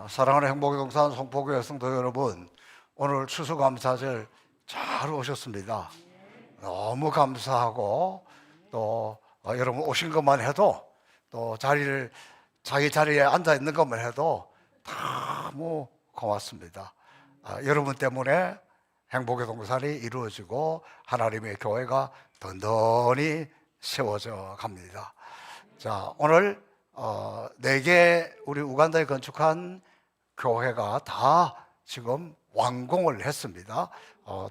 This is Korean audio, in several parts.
사랑하는 행복의 동산 송포교회 성도 여러분, 오늘 추수감사절 잘 오셨습니다. 너무 감사하고 또 여러분 오신 것만 해도 또 자기 자리에 앉아 있는 것만 해도 너무 고맙습니다. 여러분 때문에 행복의 동산이 이루어지고 하나님의 교회가 든든히 세워져 갑니다. 자, 오늘 4개 우리 우간다에 건축한 교회가 다 지금 완공을 했습니다.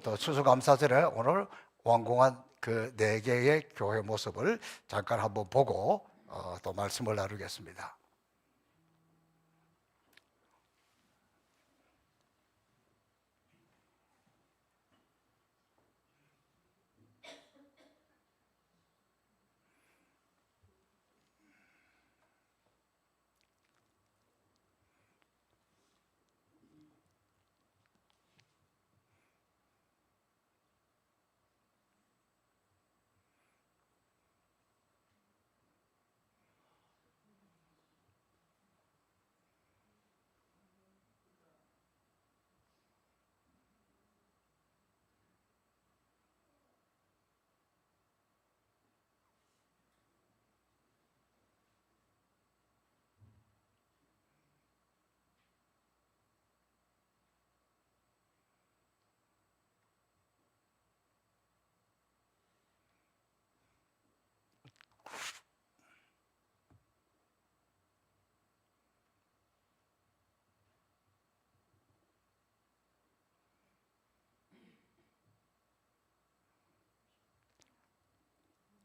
또 추수감사절에 오늘 완공한 그 4개의 교회 모습을 잠깐 한번 보고 또 말씀을 나누겠습니다.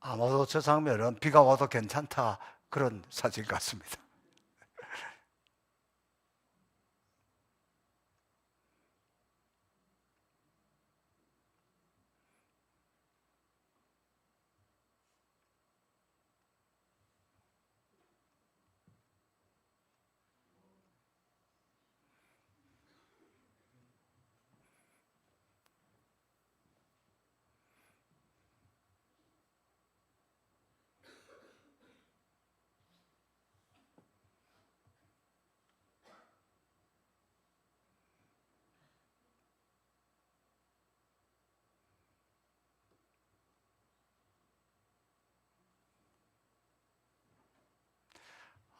아마도 저 장면은 비가 와도 괜찮다 그런 사진 같습니다.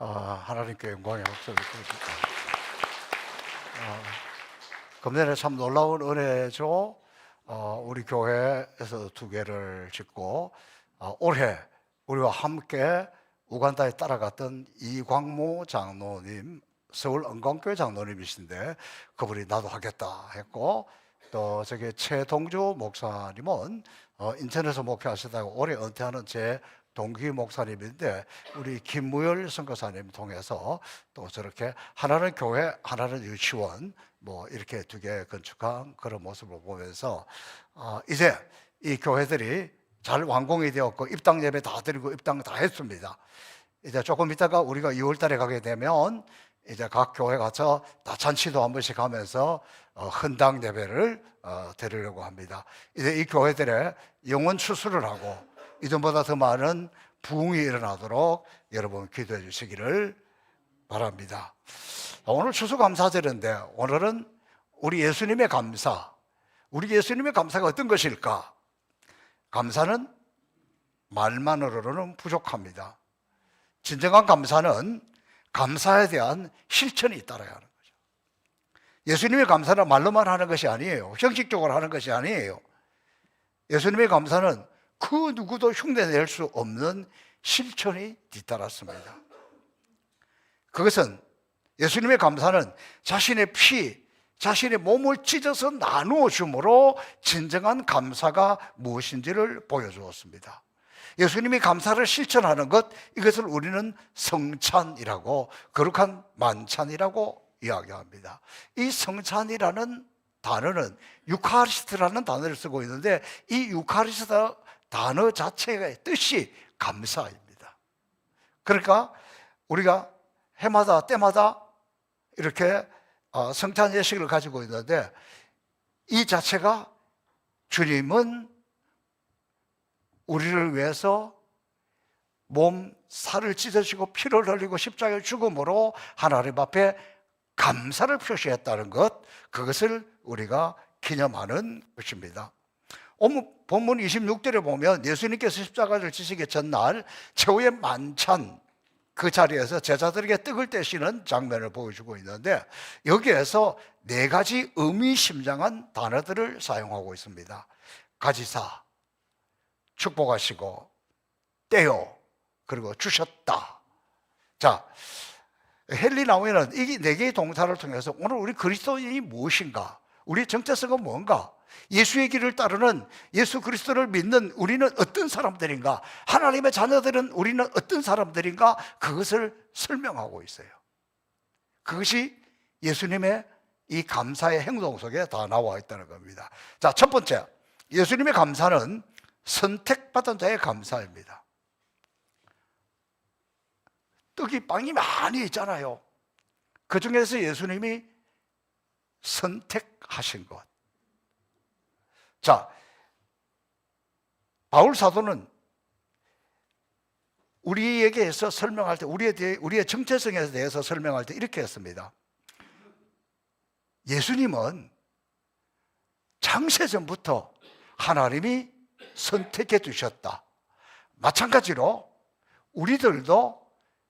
하나님께 영광의 박수를 드립니다. 금년에 참 놀라운 은혜죠. 우리 교회에서 2개를 짓고 올해 우리와 함께 우간다에 따라갔던 이광모 장로님, 서울 은광교회 장로님이신데 그분이 나도 하겠다 했고, 또 저기 최동주 목사님은 인천에서 목회하시다가 올해 은퇴하는 제 동기 목사님인데 우리 김무열 선교사님 통해서 또 저렇게 하나는 교회, 하나는 유치원 뭐 이렇게 2개 건축한 그런 모습을 보면서 이제 이 교회들이 잘 완공이 되었고 입당 예배 다 드리고 입당 다 했습니다. 이제 조금 있다가 우리가 2월 달에 가게 되면 이제 각 교회 가서 다 잔치도 한 번씩 하면서 헌당 예배를 드리려고 합니다. 이제 이 교회들의 영원 추수를 하고 이전보다 더 많은 부흥이 일어나도록 여러분 기도해 주시기를 바랍니다. 오늘 추수감사절인데 오늘은 우리 예수님의 감사, 우리 예수님의 감사가 어떤 것일까? 감사는 말만으로는 부족합니다. 진정한 감사는 감사에 대한 실천이 따라야 하는 거죠. 예수님의 감사는 말로만 하는 것이 아니에요. 형식적으로 하는 것이 아니에요. 예수님의 감사는 그 누구도 흉내낼 수 없는 실천이 뒤따랐습니다. 그것은 예수님의 감사는 자신의 피, 자신의 몸을 찢어서 나누어 줌으로 진정한 감사가 무엇인지를 보여주었습니다. 예수님이 감사를 실천하는 것, 이것을 우리는 성찬이라고, 거룩한 만찬이라고 이야기합니다. 이 성찬이라는 단어는 유카리스트라는 단어를 쓰고 있는데 이 유카리스트 단어 자체의 뜻이 감사입니다. 그러니까 우리가 해마다 때마다 이렇게 성찬 예식을 가지고 있는데 이 자체가 주님은 우리를 위해서 몸, 살을 찢어지고 피를 흘리고 십자가의 죽음으로 하나님 앞에 감사를 표시했다는 것, 그것을 우리가 기념하는 것입니다. 오늘 본문 26절에 보면 예수님께서 십자가를 지시기 전날 최후의 만찬 그 자리에서 제자들에게 떡을 떼시는 장면을 보여주고 있는데, 여기에서 네 가지 의미심장한 단어들을 사용하고 있습니다. 가지사, 축복하시고, 떼요, 그리고 주셨다. 자, 헨리 나우에는 이 네 개의 동사를 통해서 오늘 우리 그리스도인이 무엇인가, 우리의 정체성은 뭔가, 예수의 길을 따르는, 예수 그리스도를 믿는 우리는 어떤 사람들인가, 하나님의 자녀들은 우리는 어떤 사람들인가, 그것을 설명하고 있어요. 그것이 예수님의 이 감사의 행동 속에 다 나와 있다는 겁니다. 자, 첫 번째, 예수님의 감사는 선택받은 자의 감사입니다. 떡이 빵이 많이 있잖아요. 그 중에서 예수님이 선택하신 것. 자, 바울 사도는 우리에게서 설명할 때, 우리의 정체성에 대해서 설명할 때 이렇게 했습니다. 예수님은 창세전부터 하나님이 선택해 두셨다. 마찬가지로 우리들도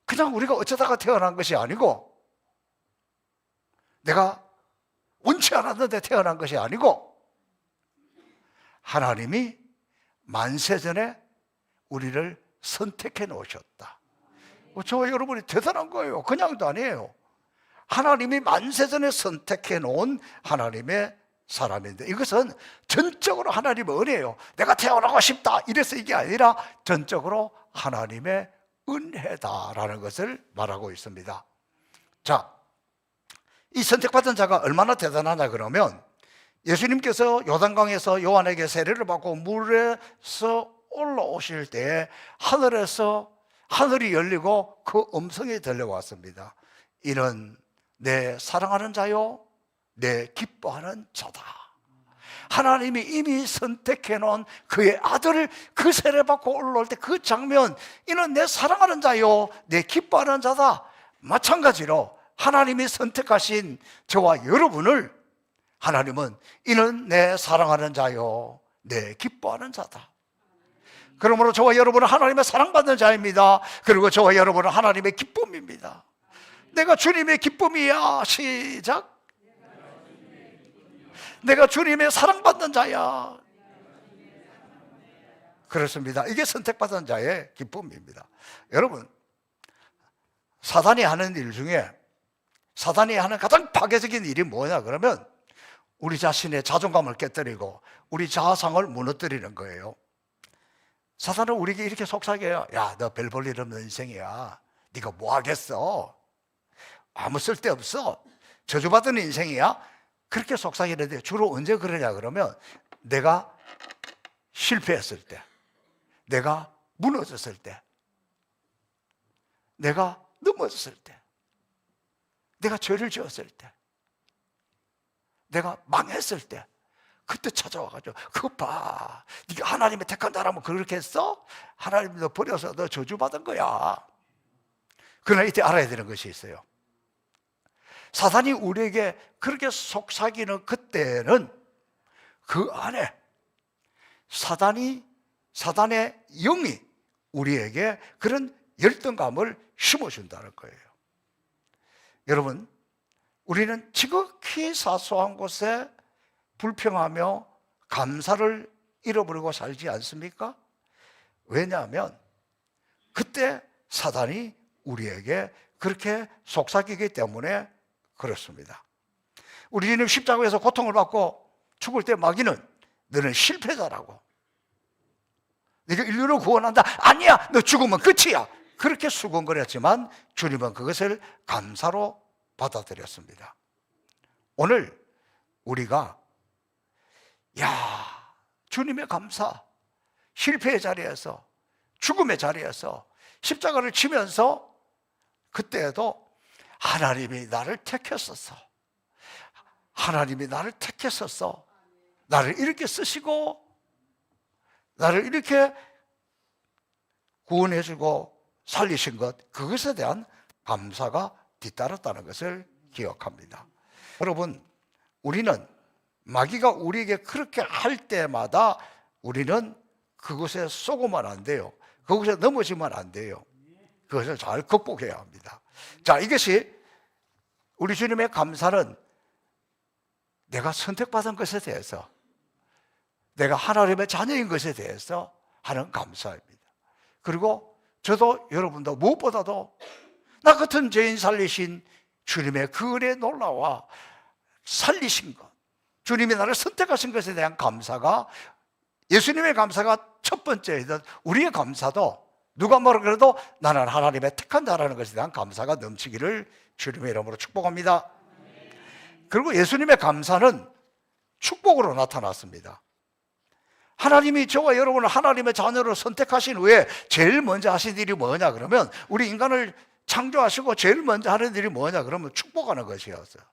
그냥 우리가 어쩌다가 태어난 것이 아니고, 내가 원치 않았는데 태어난 것이 아니고, 하나님이 만세전에 우리를 선택해 놓으셨다. 저와 여러분이 대단한 거예요. 그냥도 아니에요. 하나님이 만세전에 선택해 놓은 하나님의 사람인데, 이것은 전적으로 하나님의 은혜예요. 내가 태어나고 싶다 이래서 이게 아니라 전적으로 하나님의 은혜다라는 것을 말하고 있습니다. 자, 이 선택받은 자가 얼마나 대단하냐 그러면, 예수님께서 요단강에서 요한에게 세례를 받고 물에서 올라오실 때 하늘이 열리고 그 음성이 들려왔습니다. 이는 내 사랑하는 자요, 내 기뻐하는 자다. 하나님이 이미 선택해 놓은 그의 아들을 그 세례 받고 올라올 때 그 장면, 이는 내 사랑하는 자요, 내 기뻐하는 자다. 마찬가지로 하나님이 선택하신 저와 여러분을 하나님은 이는 내 사랑하는 자요, 내 기뻐하는 자다. 그러므로 저와 여러분은 하나님의 사랑받는 자입니다. 그리고 저와 여러분은 하나님의 기쁨입니다. 내가 주님의 기쁨이야. 시작. 내가 주님의 사랑받는 자야. 그렇습니다. 이게 선택받은 자의 기쁨입니다. 여러분, 사단이 하는 일 중에, 사단이 하는 가장 파괴적인 일이 뭐냐 그러면, 우리 자신의 자존감을 깨뜨리고 우리 자아상을 무너뜨리는 거예요. 사단은 우리에게 이렇게 속삭여요. 야, 너 별 볼 일 없는 인생이야. 네가 뭐 하겠어? 아무 쓸데없어. 저주받은 인생이야. 그렇게 속삭이는데 주로 언제 그러냐 그러면, 내가 실패했을 때, 내가 무너졌을 때, 내가 넘어졌을 때, 내가 죄를 지었을 때, 내가 망했을 때, 그때 찾아와가지고, 그거 봐, 네가 하나님의 택한 자라면 그렇게 했어? 하나님 너 버려서 너 저주받은 거야. 그러나 이때 알아야 되는 것이 있어요. 사단이 우리에게 그렇게 속삭이는 그때는 그 안에 사단의 영이 우리에게 그런 열등감을 심어준다는 거예요. 여러분, 우리는 지극히 사소한 곳에 불평하며 감사를 잃어버리고 살지 않습니까? 왜냐하면 그때 사단이 우리에게 그렇게 속삭이기 때문에 그렇습니다. 우리 주님 십자가에서 고통을 받고 죽을 때 마귀는 너는 실패자라고, 네가 인류를 구원한다, 아니야 너 죽으면 끝이야, 그렇게 수군거렸지만 주님은 그것을 감사로 받아들였습니다. 오늘 우리가 주님의 감사, 실패의 자리에서, 죽음의 자리에서 십자가를 치면서 그때에도 하나님이 나를 택했었어, 하나님이 나를 택했었어, 나를 이렇게 쓰시고 나를 이렇게 구원해주고 살리신 것, 그것에 대한 감사가 뒤따랐다는 것을 기억합니다. 여러분, 우리는 마귀가 우리에게 그렇게 할 때마다 우리는 그것에 속으면 안 돼요. 그것에 넘어지면 안 돼요. 그것을 잘 극복해야 합니다. 자, 이것이 우리 주님의 감사는 내가 선택받은 것에 대해서, 내가 하나님의 자녀인 것에 대해서 하는 감사입니다. 그리고 저도 여러분도 무엇보다도 나 같은 죄인 살리신 주님의 그 은혜에 놀라와 살리신 것, 주님이 나를 선택하신 것에 대한 감사가, 예수님의 감사가 첫 번째이든 우리의 감사도 누가 뭐라 그래도 나는 하나님의 택한 자라는 것에 대한 감사가 넘치기를 주님의 이름으로 축복합니다. 그리고 예수님의 감사는 축복으로 나타났습니다. 하나님이 저와 여러분을 하나님의 자녀로 선택하신 후에 제일 먼저 하신 일이 뭐냐 그러면, 우리 인간을 창조하시고 제일 먼저 하는 일이 뭐냐 그러면 축복하는 것이었어요.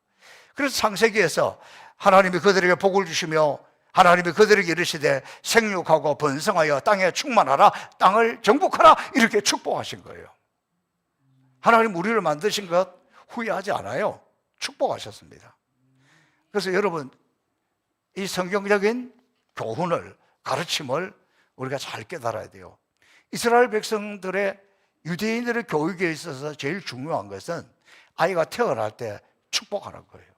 그래서 창세기에서 하나님이 그들에게 복을 주시며 하나님이 그들에게 이르시되 생육하고 번성하여 땅에 충만하라, 땅을 정복하라, 이렇게 축복하신 거예요. 하나님 우리를 만드신 것 후회하지 않아요. 축복하셨습니다. 그래서 여러분, 이 성경적인 교훈을, 가르침을 우리가 잘 깨달아야 돼요. 이스라엘 백성들의, 유대인들의 교육에 있어서 제일 중요한 것은 아이가 태어날 때 축복하는 거예요.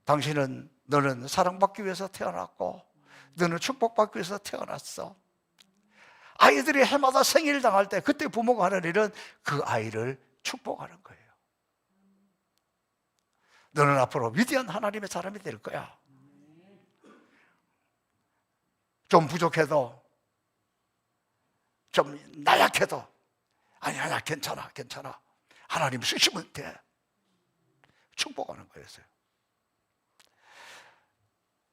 당신은, 너는 사랑받기 위해서 태어났고 너는 축복받기 위해서 태어났어. 아이들이 해마다 생일 당할 때 그때 부모가 하는 일은 그 아이를 축복하는 거예요. 너는 앞으로 위대한 하나님의 사람이 될 거야. 좀 부족해도, 좀 나약해도, 아니야, 괜찮아, 괜찮아, 하나님 쓰시면 돼. 축복하는 거였어요.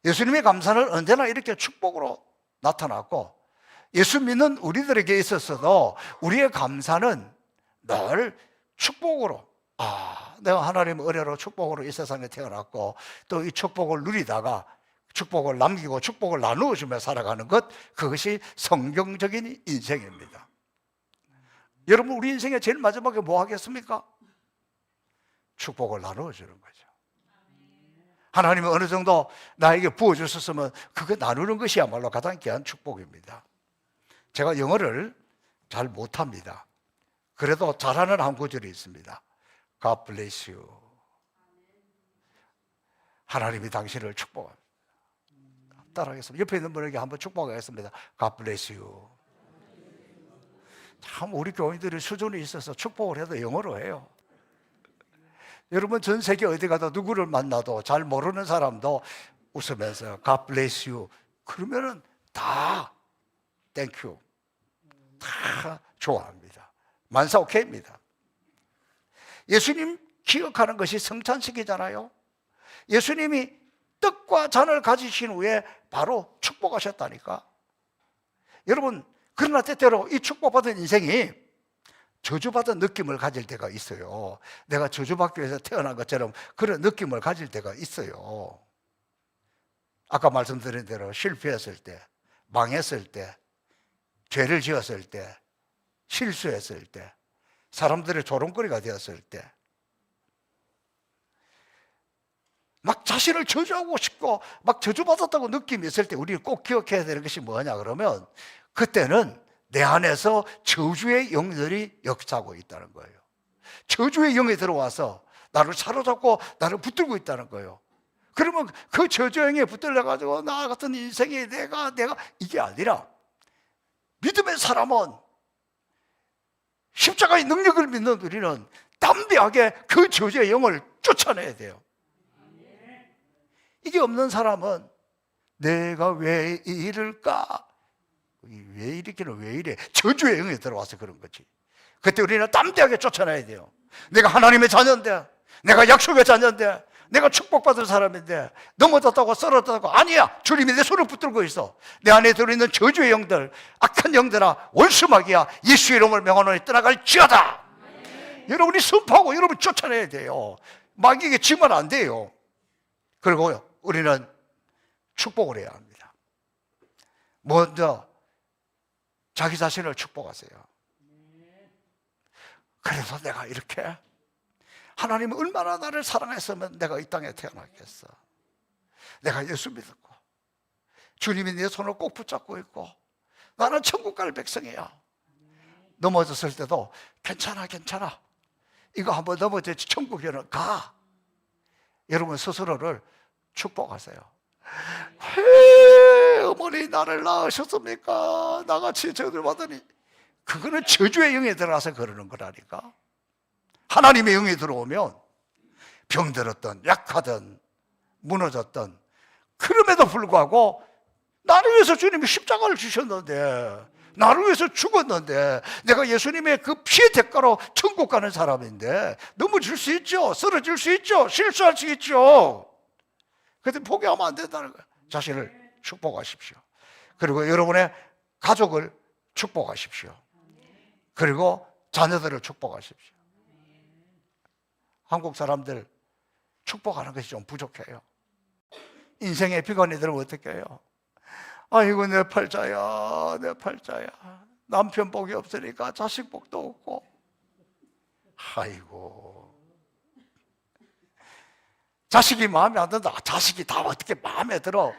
예수님의 감사는 언제나 이렇게 축복으로 나타났고, 예수 믿는 우리들에게 있어서도 우리의 감사는 늘 축복으로, 내가 하나님의 은혜로 축복으로 이 세상에 태어났고 또 이 축복을 누리다가 축복을 남기고 축복을 나누어주며 살아가는 것, 그것이 성경적인 인생입니다. 여러분, 우리 인생의 제일 마지막에 뭐 하겠습니까? 축복을 나누어주는 거죠. 하나님이 어느 정도 나에게 부어주셨으면 그거 나누는 것이야말로 가장 귀한 축복입니다. 제가 영어를 잘 못합니다. 그래도 잘하는 한 구절이 있습니다. God bless you. 하나님이 당신을 축복합니다. 따라하겠습니다. 옆에 있는 분에게 한번 축복하겠습니다. God bless you. 참 우리 교인들이 수준이 있어서 축복을 해도 영어로 해요. 여러분, 전 세계 어디 가도 누구를 만나도 잘 모르는 사람도 웃으면서 God bless you 그러면은 다 thank you, 다 좋아합니다. 만사 오케이입니다. 예수님 기억하는 것이 성찬식이잖아요. 예수님이 떡과 잔을 가지신 후에 바로 축복하셨다니까. 여러분, 그러나 때때로 이 축복받은 인생이 저주받은 느낌을 가질 때가 있어요. 내가 저주받기 위해서 태어난 것처럼 그런 느낌을 가질 때가 있어요. 아까 말씀드린 대로 실패했을 때, 망했을 때, 죄를 지었을 때, 실수했을 때, 사람들의 조롱거리가 되었을 때, 막 자신을 저주하고 싶고 막 저주받았다고 느낌이 있을 때 우리는 꼭 기억해야 되는 것이 뭐냐 그러면, 그때는 내 안에서 저주의 영들이 역사하고 있다는 거예요. 저주의 영이 들어와서 나를 사로잡고 나를 붙들고 있다는 거예요. 그러면 그 저주의 영에 붙들려가지고 나 같은 인생이 내가 이게 아니라, 믿음의 사람은, 십자가의 능력을 믿는 우리는 담대하게 그 저주의 영을 쫓아내야 돼요. 이게 없는 사람은 내가 왜 이럴까? 왜 이렇게는 왜 이래? 저주의 영이 들어와서 그런 거지. 그때 우리는 담대하게 쫓아내야 돼요. 내가 하나님의 자녀인데, 내가 약속의 자녀인데, 내가 축복받은 사람인데 넘어졌다고 쓰러졌다고, 아니야, 주님이 내 손을 붙들고 있어. 내 안에 들어있는 저주의 영들, 악한 영들아, 원수마귀야, 예수의 이름을 명하노니 떠나갈지어다. 여러분이 선포하고 여러분 쫓아내야 돼요. 마귀에게 지면 안 돼요. 그리고 우리는 축복을 해야 합니다. 먼저 자기 자신을 축복하세요. 그래서 내가 이렇게, 하나님은 얼마나 나를 사랑했으면 내가 이 땅에 태어났겠어. 내가 예수 믿었고 주님이 내 손을 꼭 붙잡고 있고 나는 천국 갈 백성이야. 넘어졌을 때도 괜찮아 괜찮아, 이거 한번 넘어졌지 천국에는 가. 여러분 스스로를 축복하세요. 왜 어머니 나를 낳으셨습니까? 나같이 저주를 받으니. 그거는 저주의 영에 들어가서 그러는 거라니까. 하나님의 영이 들어오면 병들었던 약하던 무너졌던, 그럼에도 불구하고 나를 위해서 주님이 십자가를 주셨는데, 나를 위해서 죽었는데, 내가 예수님의 그 피의 대가로 천국 가는 사람인데 넘어질 수 있죠. 쓰러질 수 있죠. 실수할 수 있죠. 그런데 포기하면 안 된다는 거예요. 자신을 축복하십시오. 그리고 여러분의 가족을 축복하십시오. 그리고 자녀들을 축복하십시오. 한국 사람들 축복하는 것이 좀 부족해요. 인생의 비관이 들면 어떻게 해요? 아이고 내 팔자야, 내 팔자야. 남편 복이 없으니까 자식 복도 없고. 아이고, 자식이 마음에 안 든다. 자식이 다 어떻게 마음에 들어?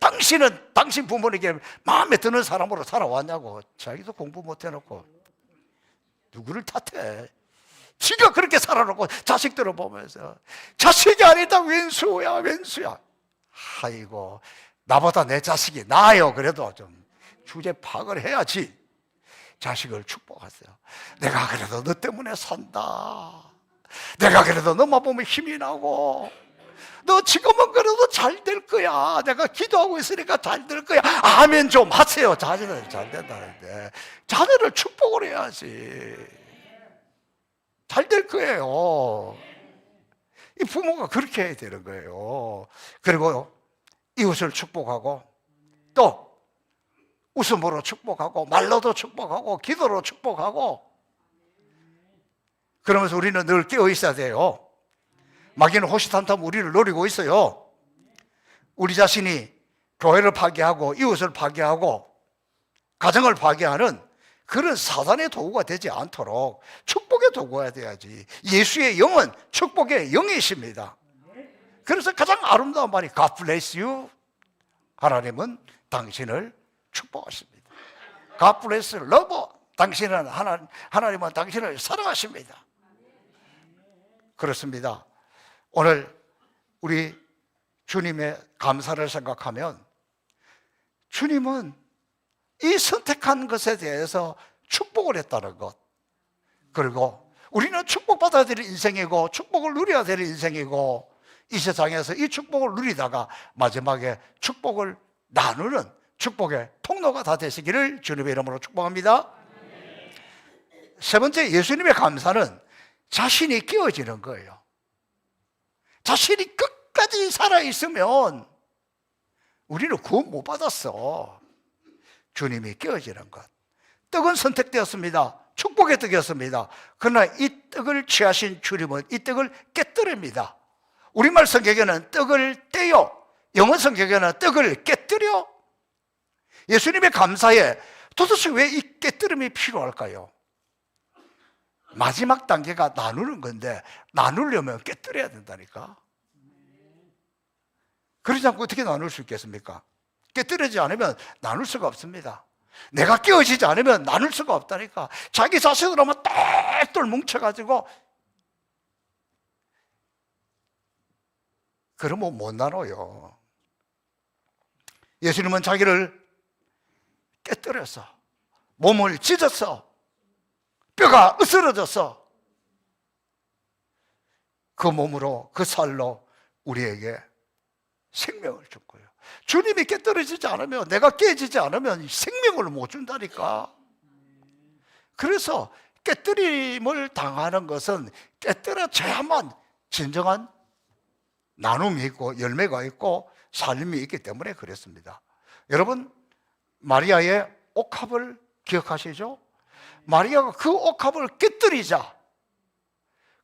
당신은 당신 부모에게 마음에 드는 사람으로 살아왔냐고. 자기도 공부 못 해놓고 누구를 탓해? 지가 그렇게 살아놓고 자식들을 보면서 자식이 아니다 왼수야 왼수야. 아이고, 나보다 내 자식이 나아요. 그래도 좀 주제 파악을 해야지. 자식을 축복하세요. 내가 그래도 너 때문에 산다. 내가 그래도 너만 보면 힘이 나고, 너 지금은 그래도 잘 될 거야. 내가 기도하고 있으니까 잘 될 거야. 아멘 좀 하세요. 자녀는 잘 된다는데 자녀를 축복을 해야지. 잘 될 거예요. 이 부모가 그렇게 해야 되는 거예요. 그리고 이웃을 축복하고, 또 웃음으로 축복하고, 말로도 축복하고, 기도로 축복하고. 그러면서 우리는 늘 깨어 있어야 돼요. 마귀는 호시탐탐 우리를 노리고 있어요. 우리 자신이 교회를 파괴하고 이웃을 파괴하고 가정을 파괴하는 그런 사단의 도구가 되지 않도록 축복의 도구가 돼야지. 예수의 영은 축복의 영이십니다. 그래서 가장 아름다운 말이 God bless you. 하나님은 당신을 축복하십니다. God bless love. 당신은 하나님은 당신을 사랑하십니다. 그렇습니다. 오늘 우리 주님의 감사를 생각하면, 주님은 이 선택한 것에 대해서 축복을 했다는 것, 그리고 우리는 축복받아야 될 인생이고 축복을 누려야 될 인생이고, 이 세상에서 이 축복을 누리다가 마지막에 축복을 나누는 축복의 통로가 다 되시기를 주님의 이름으로 축복합니다. 세 번째, 예수님의 감사는 자신이 끼어지는 거예요. 자신이 끝까지 살아있으면 우리는 구원 못 받았어. 주님이 끼어지는 것. 떡은 선택되었습니다. 축복의 떡이었습니다. 그러나 이 떡을 취하신 주님은 이 떡을 깨뜨립니다. 우리말 성경에는 떡을 떼요, 영어 성경에는 떡을 깨뜨려. 예수님의 감사에 도대체 왜 이 깨뜨림이 필요할까요? 마지막 단계가 나누는 건데, 나누려면 깨뜨려야 된다니까. 그러지 않고 어떻게 나눌 수 있겠습니까? 깨뜨리지 않으면 나눌 수가 없습니다. 내가 깨어지지 않으면 나눌 수가 없다니까. 자기 자신으로만 똘똘 뭉쳐가지고 그러면 못 나눠요. 예수님은 자기를 깨뜨려서, 몸을 찢어서, 뼈가 으스러져서 그 몸으로, 그 살로 우리에게 생명을 준 거예요. 주님이 깨뜨려지지 않으면, 내가 깨지지 않으면 생명을 못 준다니까. 그래서 깨뜨림을 당하는 것은 깨뜨려져야만 진정한 나눔이 있고 열매가 있고 삶이 있기 때문에 그랬습니다. 여러분, 마리아의 옥합을 기억하시죠? 마리아가 그 옥합을 깨뜨리자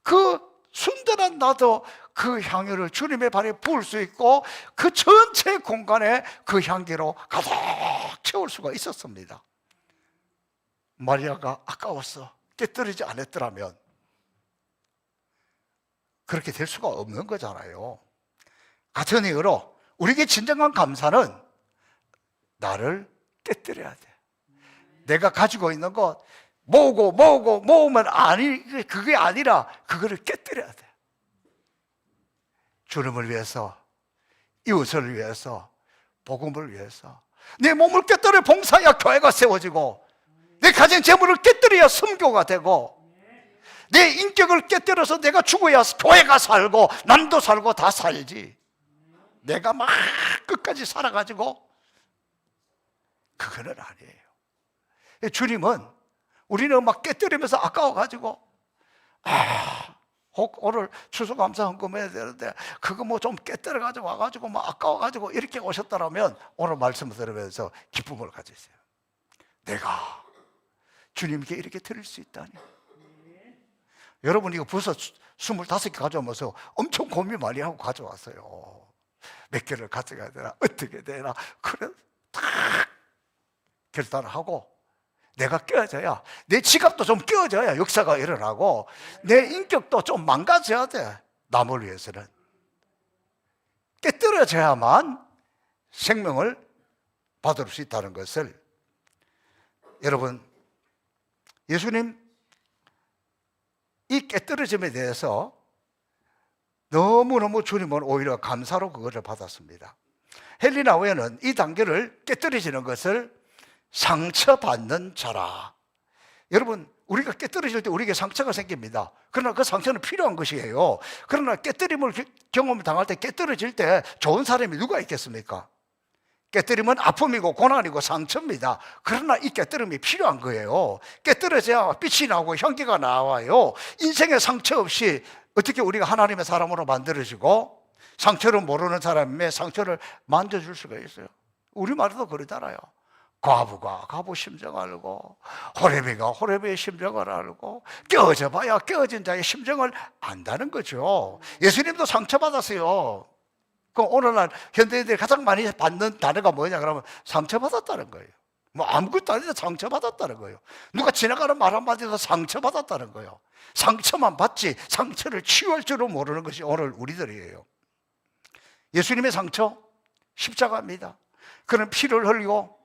그 순전한 나도 그 향유를 주님의 발에 부을 수 있고 그 전체 공간에 그 향기로 가득 채울 수가 있었습니다. 마리아가 아까웠어. 깨뜨리지 않았더라면 그렇게 될 수가 없는 거잖아요. 같은 이유로 우리에게 진정한 감사는 나를 깨뜨려야 돼. 내가 가지고 있는 것 모으면 그게 아니라 그거를 깨뜨려야 돼. 주님을 위해서, 이웃을 위해서, 복음을 위해서 내 몸을 깨뜨려 봉사해야 교회가 세워지고, 내 가진 재물을 깨뜨려야 선교가 되고, 내 인격을 깨뜨려서 내가 죽어야 교회가 살고 남도 살고 다 살지. 내가 막 끝까지 살아가지고 그거는 아니에요. 주님은 우리는 막 깨뜨리면서 아까워가지고 혹 오늘 추수감사 헌금해야 되는데 그거 뭐 좀 깨뜨려가지고 와가지고 막 아까워가지고 이렇게 오셨다라면 오늘 말씀을 들으면서 기쁨을 가지세요. 내가 주님께 이렇게 드릴 수 있다니. 여러분 이거 벌써 25개 가져오면서 엄청 고민 많이 하고 가져왔어요. 몇 개를 가져가야 되나, 어떻게 되나. 그래 딱 결단을 하고 내가 깨어져야, 내 지갑도 좀 깨어져야 역사가 일어나고 내 인격도 좀 망가져야 돼. 남을 위해서는 깨뜨려져야만 생명을 받을 수 있다는 것을, 여러분 예수님 이 깨뜨려짐에 대해서 너무너무 주님은 오히려 감사로 그것을 받았습니다. 헬리나 웨는 이 단계를 깨뜨려지는 것을 상처받는 자라. 여러분 우리가 깨뜨려질 때 우리에게 상처가 생깁니다. 그러나 그 상처는 필요한 것이에요. 그러나 깨뜨림을 경험을 당할 때, 깨뜨려질 때 좋은 사람이 누가 있겠습니까? 깨뜨림은 아픔이고 고난이고 상처입니다. 그러나 이 깨뜨림이 필요한 거예요. 깨뜨려져야 빛이 나고 향기가 나와요. 인생의 상처 없이 어떻게 우리가 하나님의 사람으로 만들어지고 상처를 모르는 사람의 상처를 만져줄 수가 있어요? 우리말도 그러잖아요. 과부가 과부 심정을 알고, 호레비가 호레비의 심정을 알고, 깨어져 봐야 깨어진 자의 심정을 안다는 거죠. 예수님도 상처받았어요. 그럼 오늘날 현대인들이 가장 많이 받는 단어가 뭐냐 그러면 상처받았다는 거예요. 뭐 아무것도 아닌데 상처받았다는 거예요. 누가 지나가는 말 한마디에서 상처받았다는 거예요. 상처만 받지 상처를 치유할 줄은 모르는 것이 오늘 우리들이에요. 예수님의 상처 십자가입니다. 그는 피를 흘리고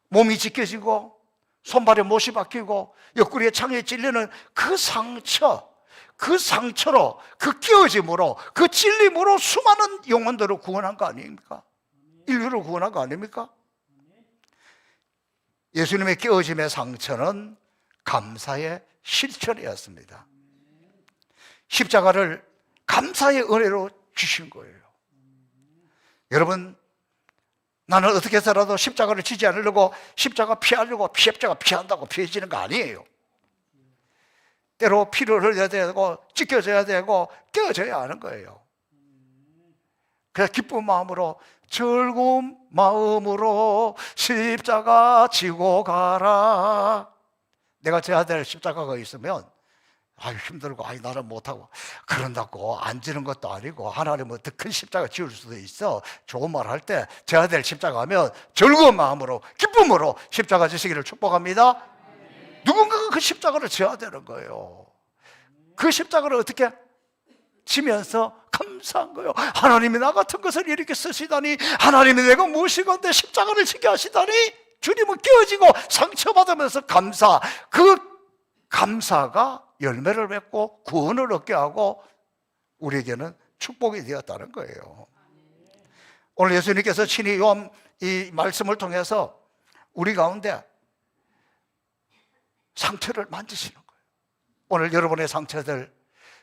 몸이 찢겨지고 손발에 못이 박히고 옆구리에 창에 찔리는 그 상처, 그 상처로, 그 끼어짐으로, 그 찔림으로 수많은 영혼들을 구원한 거 아닙니까? 인류를 구원한 거 아닙니까? 예수님의 끼어짐의 상처는 감사의 실천이었습니다. 십자가를 감사의 은혜로 주신 거예요. 여러분, 나는 어떻게 해서라도 십자가를 지지 않으려고 십자가 피하려고 십자가 피한다고 피해지는 거 아니에요. 때로 피를 흘려야 되고 찢겨져야 되고 깨어져야 하는 거예요. 그래서 기쁜 마음으로, 즐거운 마음으로 십자가 지고 가라. 내가 져야 될 십자가가 있으면 아유 힘들고 아유 나는 못하고 그런다고 안 지는 것도 아니고, 하나님은 더 큰 십자가 지을 수도 있어. 좋은 말 할 때 져야 될 십자가 하면 즐거운 마음으로 기쁨으로 십자가 지시기를 축복합니다. 누군가가 그 십자가를 져야 되는 거예요. 그 십자가를 어떻게 지면서 감사한 거예요. 하나님이 나 같은 것을 이렇게 쓰시다니, 하나님이 내가 무엇이건데 십자가를 지게 하시다니. 주님은 깨어지고 상처받으면서 감사, 그 감사가 열매를 맺고 구원을 얻게 하고 우리에게는 축복이 되었다는 거예요. 오늘 예수님께서 친히 이 말씀을 통해서 우리 가운데 상처를 만지시는 거예요. 오늘 여러분의 상처들,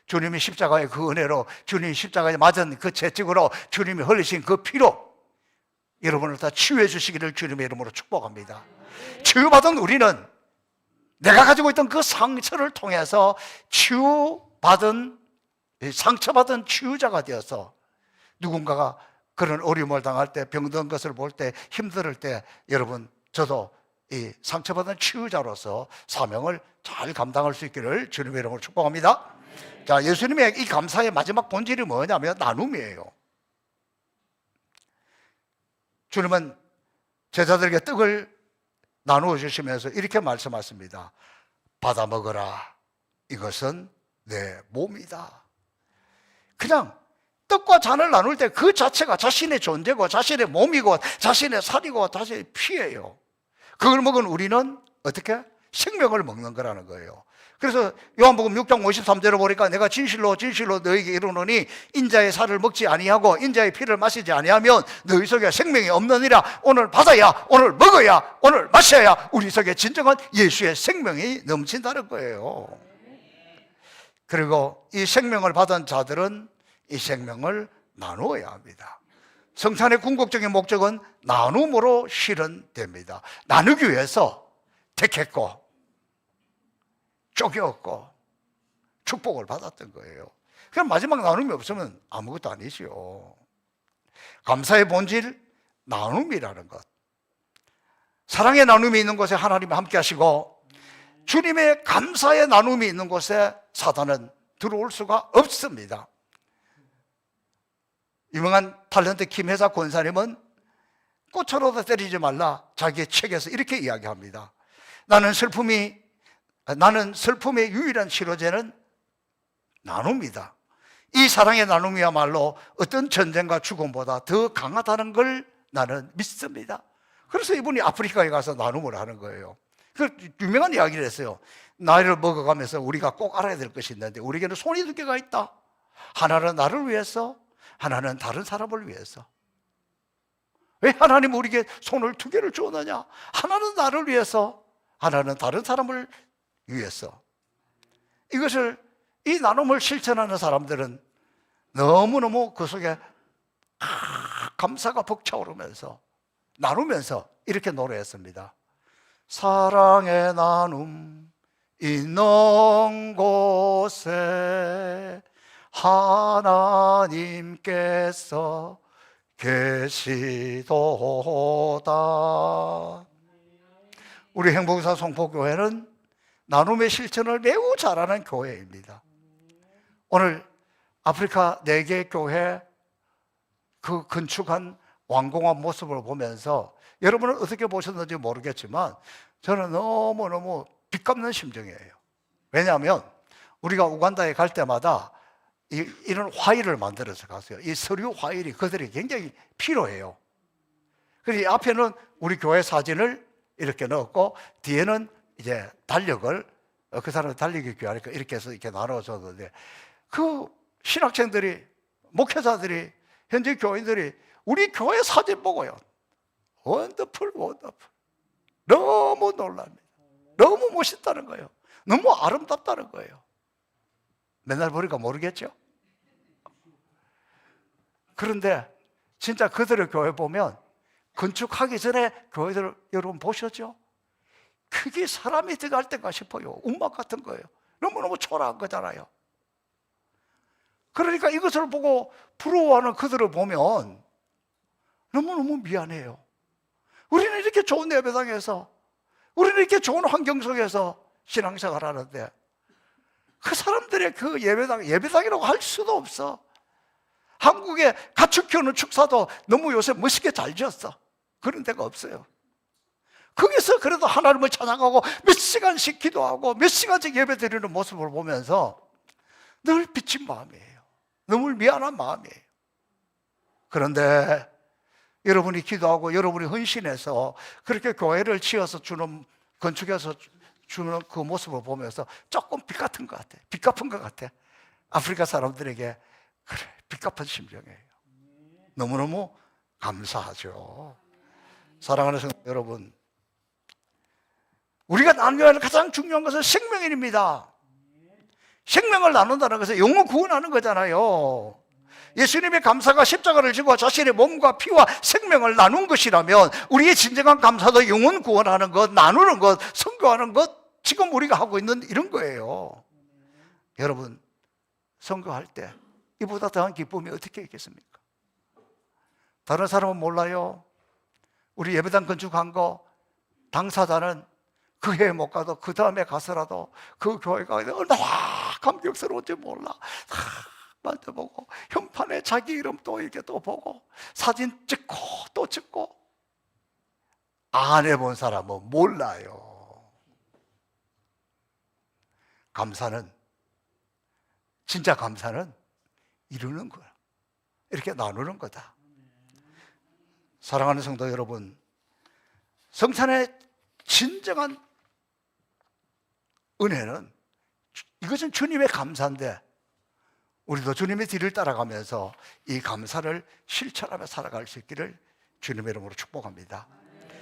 주님이 십자가의 그 은혜로, 주님이 십자가에 맞은 그 채찍으로, 주님이 흘리신 그 피로 여러분을 다 치유해 주시기를 주님의 이름으로 축복합니다. 치유받은 우리는 내가 가지고 있던 그 상처를 통해서 치유받은, 상처받은 치유자가 되어서 누군가가 그런 어려움을 당할 때, 병든 것을 볼 때, 힘들 때, 여러분 저도 이 상처받은 치유자로서 사명을 잘 감당할 수 있기를 주님의 이름으로 축복합니다. 자, 예수님의 이 감사의 마지막 본질이 뭐냐면 나눔이에요. 주님은 제자들에게 떡을 나누어 주시면서 이렇게 말씀하십니다. 받아 먹어라. 이것은 내 몸이다. 그냥 떡과 잔을 나눌 때 그 자체가 자신의 존재고 자신의 몸이고 자신의 살이고 자신의 피예요. 그걸 먹은 우리는 어떻게? 생명을 먹는 거라는 거예요. 그래서 요한복음 6장 53절을 보니까 내가 진실로 진실로 너희에게 이르노니 인자의 살을 먹지 아니하고 인자의 피를 마시지 아니하면 너희 속에 생명이 없느니라. 오늘 받아야, 오늘 먹어야, 오늘 마셔야 우리 속에 진정한 예수의 생명이 넘친다는 거예요. 그리고 이 생명을 받은 자들은 이 생명을 나누어야 합니다. 성찬의 궁극적인 목적은 나눔으로 실현됩니다. 나누기 위해서 택했고 쪼개었고 축복을 받았던 거예요. 그럼 마지막 나눔이 없으면 아무것도 아니죠. 감사의 본질, 나눔이라는 것. 사랑의 나눔이 있는 곳에 하나님이 함께 하시고 주님의 감사의 나눔이 있는 곳에 사단은 들어올 수가 없습니다. 유명한 탤런트 김혜자 권사님은 꽃으로도 때리지 말라 자기의 책에서 이렇게 이야기합니다. 나는 슬픔의 유일한 치료제는 나눔이다. 이 사랑의 나눔이야말로 어떤 전쟁과 죽음보다 더 강하다는 걸 나는 믿습니다. 그래서 이분이 아프리카에 가서 나눔을 하는 거예요. 그 유명한 이야기를 했어요. 나이를 먹어가면서 우리가 꼭 알아야 될 것이 있는데 우리에게는 손이 두 개가 있다. 하나는 나를 위해서, 하나는 다른 사람을 위해서. 왜 하나님 우리에게 손을 두 개를 주었느냐? 하나는 나를 위해서, 하나는 다른 사람을 위해서. 이 나눔을 실천하는 사람들은 너무너무 그 속에 감사가 벅차오르면서 나누면서 이렇게 노래했습니다. 사랑의 나눔 있는 곳에 하나님께서 계시도다. 우리 행복사 성포교회는 나눔의 실천을 매우 잘하는 교회입니다. 오늘 아프리카 4개 교회 그 건축한 완공한 모습을 보면서 여러분은 어떻게 보셨는지 모르겠지만 저는 너무너무 빚갚는 심정이에요. 왜냐하면 우리가 우간다에 갈 때마다 이런 화일을 만들어서 갔어요. 이 서류 화일이 그들이 굉장히 필요해요. 그래서 이 앞에는 우리 교회 사진을 이렇게 넣었고 뒤에는 이제 달력을 그 사람을 달리기 귀하니까 이렇게 해서 이렇게 나눠줬는데 그 신학생들이, 목회자들이, 현재 교인들이 우리 교회 사진 보고요. 원더풀, 원더풀. 너무 놀랍니다. 너무 멋있다는 거예요. 너무 아름답다는 거예요. 맨날 보니까 모르겠죠? 그런데 진짜 그들의 교회 보면 건축하기 전에 교회들 여러분 보셨죠? 그게 사람이 들어갈 때가 싶어요. 운막 같은 거예요. 너무너무 초라한 거잖아요. 그러니까 이것을 보고 부러워하는 그들을 보면 너무너무 미안해요. 우리는 이렇게 좋은 예배당에서, 우리는 이렇게 좋은 환경 속에서 신앙생활 하는데 그 사람들의 그 예배당이라고 할 수도 없어. 한국의 가축 키우는 축사도 너무 요새 멋있게 잘 지었어. 그런 데가 없어요. 거기서 그래도 하나님을 찬양하고 몇 시간씩 기도하고 몇 시간씩 예배 드리는 모습을 보면서 늘 비친 마음이에요. 너무 미안한 마음이에요. 그런데 여러분이 기도하고 여러분이 헌신해서 그렇게 교회를 지어서 주는, 건축해서 주는 그 모습을 보면서 조금 빚 같은 것 같아. 빚 갚은 것 같아. 아프리카 사람들에게 그래, 빚 갚은 심정이에요. 너무너무 감사하죠. 사랑하는 성도 여러분, 우리가 나누어야 할 가장 중요한 것은 생명입니다. 생명을 나눈다는 것은 영혼 구원하는 거잖아요. 예수님의 감사가 십자가를 지고 자신의 몸과 피와 생명을 나눈 것이라면 우리의 진정한 감사도 영혼 구원하는 것, 나누는 것, 선교하는 것, 지금 우리가 하고 있는 이런 거예요. 여러분, 선교할 때 이보다 더한 기쁨이 어떻게 있겠습니까? 다른 사람은 몰라요. 우리 예배당 건축한 거 당사자는 그 해에 못 가도 그 다음에 가서라도 그 교회가 얼마나 감격스러운지 몰라. 만져보고 현판에 자기 이름 또 이렇게 또 보고 사진 찍고 또 찍고. 안 해본 사람은 몰라요. 감사는, 진짜 감사는 이루는 거야. 이렇게 나누는 거다. 사랑하는 성도 여러분, 성찬의 진정한 은혜는, 이것은 주님의 감사인데 우리도 주님의 뒤를 따라가면서 이 감사를 실천하며 살아갈 수 있기를 주님의 이름으로 축복합니다.